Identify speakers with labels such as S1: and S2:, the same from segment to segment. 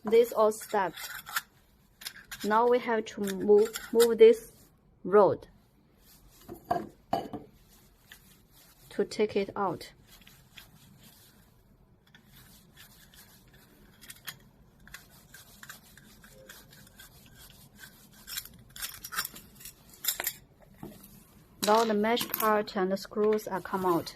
S1: This all steps. Now we have to move this rod to take it out. Now the mesh part and the screws are come out.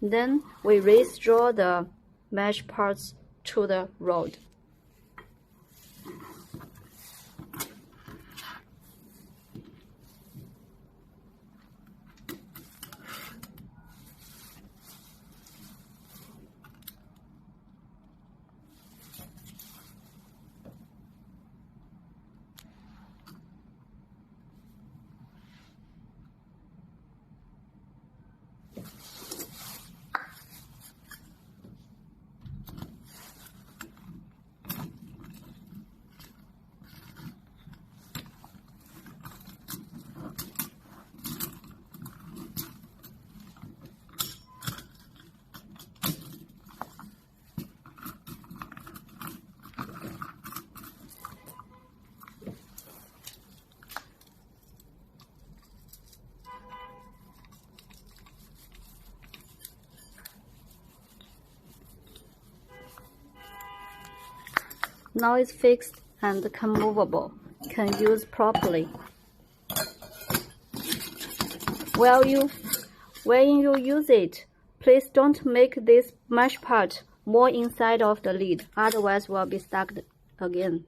S1: Then we raise-draw the mesh parts to the rod. Now it's fixed and movable, can use properly. When you use it, please don't make this mesh part more inside of the lid, otherwise will be stuck again.